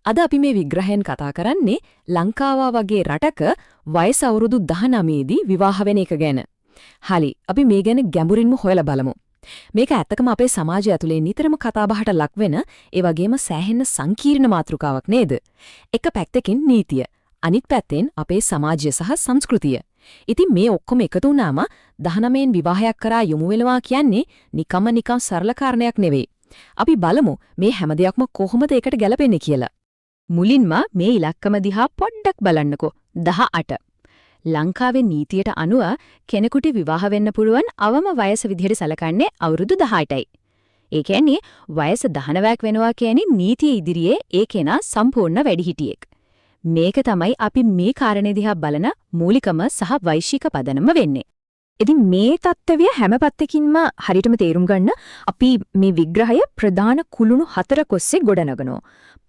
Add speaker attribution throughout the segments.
Speaker 1: අද අපි මේ විග්‍රහයෙන් කතා කරන්නේ ලංකාව වගේ රටක වයස අවුරුදු 19 දී විවාහ වෙන එක ගැන. හරි, අපි මේ ගැන ගැඹුරින්ම හොයලා බලමු. මේක ඇත්තකම අපේ සමාජය ඇතුලේ නිතරම කතාබහට ලක් වෙන, ඒ වගේම සෑහෙන සංකීර්ණ මාතෘකාවක් නේද? එක පැත්තකින් නීතිය, අනිත් පැත්තෙන් අපේ සමාජය සහ සංස්කෘතිය. ඉතින් මේ ඔක්කොම එකතු වුණාම 19න් විවාහයක් කරා යොමු වෙනවා කියන්නේ නිකන් සරල කාරණයක් නෙවෙයි. අපි බලමු මේ හැම දෙයක්ම කොහොමද ඒකට ගැලපෙන්නේ කියලා. මුලින්ම මේ ඉලක්කම දිහා පොඩ්ඩක් බලන්නකෝ. 18. ලංකාවේ නීතියට අනුව කෙනෙකුට විවාහ වෙන්න පුළුවන් අවම වයස විදිහට සැලකන්නේ අවුරුදු 18යි. ඒ කියන්නේ වයස 19ක් වෙනවා කියන්නේ නීතිය ඉදිරියේ ඒ කෙනා සම්පූර්ණ වැඩිහිටියෙක්. මේක තමයි අපි මේ කාරණේ දිහා බලන මූලිකම සහ වෛශ්වික පදනම වෙන්නේ. ඉතින් මේ தත්ත්වය හැම පැත්තකින්ම හරියටම තේරුම් ගන්න අපි මේ විග්‍රහය ප්‍රධාන කුළුණු 4 ඔස්සේ ගොඩනගනවා.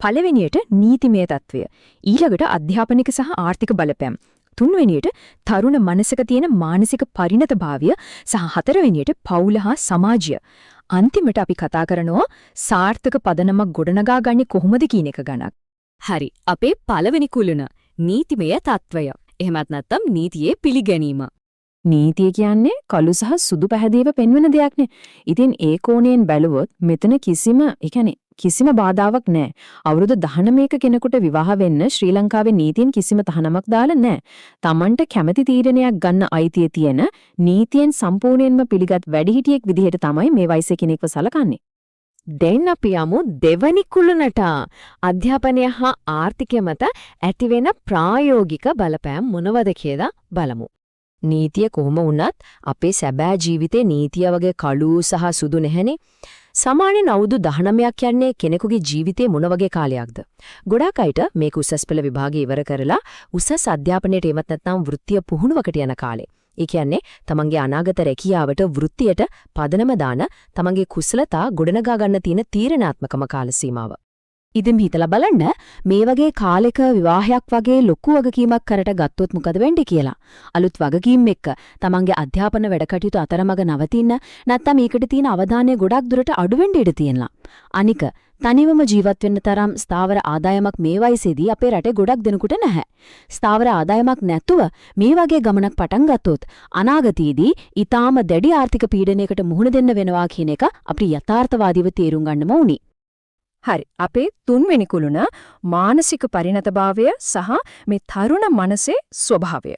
Speaker 1: පළවෙනියට නීතිමය தත්ත්වය, ඊළඟට අධ්‍යාපනික සහ ආර්ථික බලපෑම්, තුන්වෙනියට තරුණ මනසක තියෙන මානසික පරිණතභාවය සහ හතරවෙනියට පවුල හා සමාජය. අන්තිමට අපි කතා කරනවා සාර්ථක පදනමක් ගොඩනගා ගන්නේ කොහොමද කියන එක ගැන. හරි, අපේ පළවෙනි කුළුණ නීතිමය தත්ත්වය. එහෙමත් නැත්නම් නීතියේ පිළිගැනීම. නීතිය කියන්නේ කළු සහ සුදු පැහැදිලිව පෙන්වන දෙයක්නේ. ඉතින් ඒ කෝණයෙන් බැලුවොත් මෙතන කිසිම බාධාවක් නැහැ. අවුරුදු 19ක කෙනෙකුට විවාහ වෙන්න ශ්‍රී ලංකාවේ නීතියෙන් කිසිම තහනමක් දාලා නැහැ. Tamanට කැමති තීරණයක් ගන්න අයිතිය තියෙන නීතියෙන් සම්පූර්ණයෙන්ම පිළිගත් වැඩිහිටියෙක් විදිහට තමයි මේ වයසේ කෙනෙක්ව සලකන්නේ. දැන් අපි යමු දෙවනි කුළුණට. අධ්‍යාපනය හා ආර්ථිකය මත ඇතිවෙන ප්‍රායෝගික බලපෑම් මොනවද කියලා බලමු. නීතිය කොහොම වුණත් අපේ සැබෑ ජීවිතේ නීතිය වගේ කළු සහ සුදු නැහැනේ. සාමාන්‍යයෙන් අවුරුදු 19ක් කියන්නේ කෙනෙකුගේ ජීවිතේ මොන වගේ කාලයක්ද? ගොඩාක් අයට මේක උසස් පෙළ විභාගය ඉවර කරලා උසස් අධ්‍යාපනයට එමත් නැත්නම් වෘත්තීය පුහුණුවකට යන කාලේ. ඒ කියන්නේ තමන්ගේ අනාගත රැකියාවට වෘත්තියට පදනම දාන තමන්ගේ කුසලතා ගොඩනගා ගන්න තියෙන තීරණාත්මකම කාල සීමාව. ඉතින් හිතලා බලන්න මේ වගේ කාලයක විවාහයක් වගේ ලොකු වගකීමක් කරට ගත්තොත් මොකද වෙන්නේ කියලා. අලුත් වගකීම් එක්ක තමන්ගේ අධ්‍යාපන වැඩ කටයුතු අතරමඟ නවතින්න නැත්නම් මේකට තියෙන අවධානය ගොඩක් දුරට අඩු වෙන්න ඉඩ තියෙනවා. අනික තනිවම ජීවත් වෙන්න තරම් ස්ථාවර ආදායමක් මේ වයසේදී අපේ රටේ ගොඩක් දෙනෙකුට නැහැ. ස්ථාවර ආදායමක් නැතුව මේ වගේ ගමනක් පටන් ගත්තොත් අනාගතයේදී ඊටාම දැඩි ආර්ථික පීඩනයකට මුහුණ දෙන්න වෙනවා කියන එක අපිට යථාර්ථවාදීව තේරුම් ගන්නම උනි. හරි, අපේ තුන්වෙනි කුළුණ මානසික පරිණතභාවය සහ මේ තරුණ මනසේ ස්වභාවය.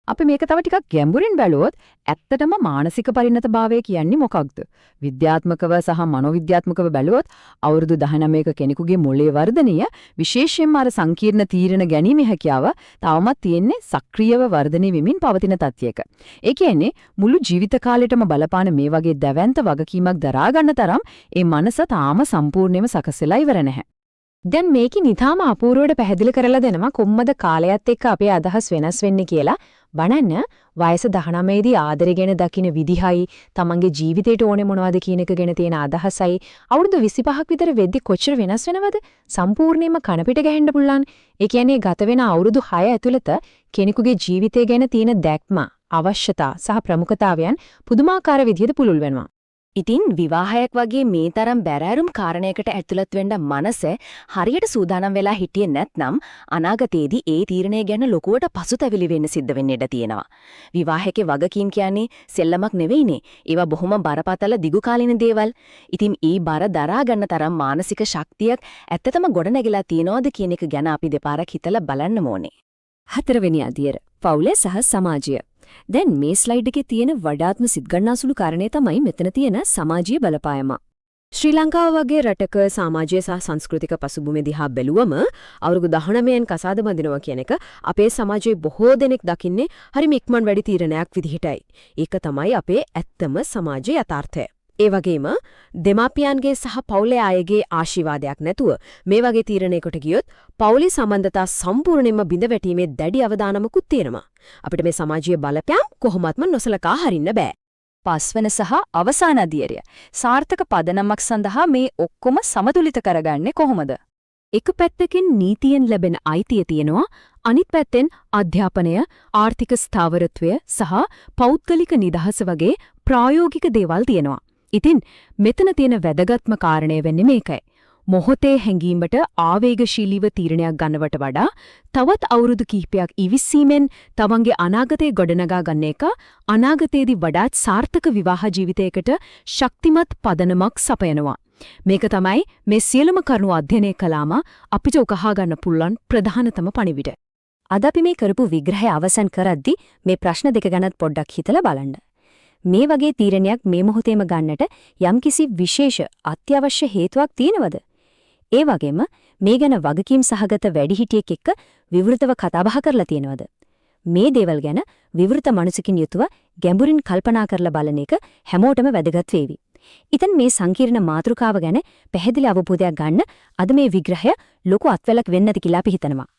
Speaker 1: අපි මේක තව ටිකක් ගැඹුරින් බැලුවොත් ඇත්තටම මානසික පරිණතභාවය කියන්නේ මොකක්ද? විද්‍යාත්මකව සහ මනෝවිද්‍යාත්මකව බැලුවොත් අවුරුදු 19ක කෙනෙකුගේ මොළයේ වර්ධනය විශේෂයෙන්ම අර සංකීර්ණ තීරණ ගැනීමේ හැකියාව තවමත් තියෙන්නේ සක්‍රියව වර්ධනය වෙමින් පවතින තත්යක. ඒ කියන්නේ මුළු ජීවිත කාලෙටම බලපාන මේ වගේ දැවැන්ත වගකීමක් දරා ගන්න තරම් ඒ මනස තාම සම්පූර්ණයෙන්ම සකසලා ඉවර නැහැ. දැන් මේකේ නිතාම අපූර්වවට පැහැදිලි කරලා දෙනවා කොම්මද කාලයත් එක්ක අපේ අදහස් වෙනස් වෙන්නේ කියලා. බලන්න, වයස 19 දී ආදරය ගැන දකින්න විදිහයි, තමන්ගේ ජීවිතේට ඕනේ මොනවද කියන එක ගැන තියෙන අදහසයි අවුරුදු 25ක් විතර වෙද්දි කොච්චර වෙනස් වෙනවද? සම්පූර්ණයෙන්ම කනපිට ගැහෙන්න පුළුවන්. ඒ කියන්නේ ගත වෙන අවුරුදු 6 ඇතුළත කෙනෙකුගේ ජීවිතය ගැන තියෙන දැක්ම, අවශ්‍යතා සහ ප්‍රමුඛතාවයන් පුදුමාකාර විදිහට පුළුල් වෙනවා. ඉතින් විවාහයක් වගේ මේ තරම් බැරෑරුම් කාරණයකට ඇතුළත් වෙන්න මනස හරියට සූදානම් වෙලා හිටියේ නැත්නම් අනාගතයේදී ඒ තීරණය ගැන ලොකුවට පසුතැවිලි වෙන්න සිද්ධ වෙන්න ඉඩ තියෙනවා. විවාහයේ වගකීම් කියන්නේ සෙල්ලමක් නෙවෙයිනේ. ඒවා බොහොම බරපතල දිගුකාලීන දේවල්. ඉතින් ඒ බර දරා ගන්න තරම් මානසික ශක්තියක් ඇත්තටම ගොඩනැගිලා තියෙනවද කියන එක ගැන අපි දෙපාරක් හිතලා බලන්න ඕනේ. හතරවෙනි අදියර පවුල සහ සමාජය. දැන් මේ ස්ලයිඩ් එකේ තියෙන වඩාත්ම සිත්ගන්නාසුළු කාරණේ තමයි මෙතන තියෙන සමාජීය බලපෑම. ශ්‍රී ලංකාව වගේ රටක සමාජීය සහ සංස්කෘතික පසුබිම දිහා බැලුවම අවුරුදු 19න් කසාද බඳිනවා කියන එක අපේ සමාජයේ බොහෝ දෙනෙක් දකින්නේ හරිම ඉක්මන් වැඩි තීරණයක් විදිහටයි. ඒක තමයි අපේ ඇත්තම සමාජීය යථාර්ථය. ඒ වගේම දෙමාපියන්ගේ සහ පවුලේ අයගේ ආශිර්වාදයක් නැතුව මේ වගේ තීරණයකට ගියොත් පවුලේ සම්බන්ධතා සම්පූර්ණයෙන්ම බිඳ වැටීමේ දැඩි අවදානමකුත් තියෙනවා. අපිට මේ සමාජීය බලපෑම් කොහොමත්ම නොසලකා හරින්න බෑ. පස්වන සහ අවසාන අදියරය. සාර්ථක පදනමක් සඳහා මේ ඔක්කොම සමතුලිත කරගන්නේ කොහොමද? එක පැත්තකින් නීතියෙන් ලැබෙන අයිතිය තියෙනවා, අනිත් පැත්තෙන් අධ්‍යාපනය, ආර්ථික ස්ථාවරත්වය සහ පෞද්ගලික නිදහස වගේ ප්‍රායෝගික දේවල් තියෙනවා. ඉතින් මෙතන තියෙන වැදගත්ම කාරණය වෙන්නේ මේකයි. මොහොතේ හැඟීමට ආවේගශීලීව තීරණයක් ගන්නවට වඩා තවත් අවුරුදු කිහිපයක් ඉවිස්සීමෙන් තමන්ගේ අනාගතය ගොඩනගා ගන්න එක අනාගතයේදී වඩාත් සාර්ථක විවාහ ජීවිතයකට ශක්තිමත් පදනමක් සපයනවා. මේක තමයි මේ සියලුම කරුණු අධ්‍යයනය කළාම අපිට උකහා ගන්න පුළුවන් ප්‍රධානතම පණිවිඩය.
Speaker 2: අද අපි මේ කරපු විග්‍රහය අවසන් කරද්දී මේ ප්‍රශ්න දෙක ගැනත් පොඩ්ඩක් හිතලා බලන්න. මේ වගේ තීරණයක් මේ මොහොතේම ගන්නට යම්කිසි විශේෂ අත්‍යවශ්‍ය හේතුවක් තියෙනවද? ඒ වගේම මේ ගැන වගකීම් සහගත වැඩිහිටියෙක් එක්ක විවෘතව කතාබහ කරලා තියෙනවද? මේ දේවල් ගැන විවෘත මනසකින් යුතුව ගැඹුරින් කල්පනා කරලා බලන එක හැමෝටම වැදගත් වේවි. ඉතින් මේ සංකීර්ණ මාතෘකාව ගැන පැහැදිලි අවබෝධයක් ගන්න අද මේ විග්‍රහය ලොකු අත්වැලක් වෙන්නද කියලා අපි හිතනවා.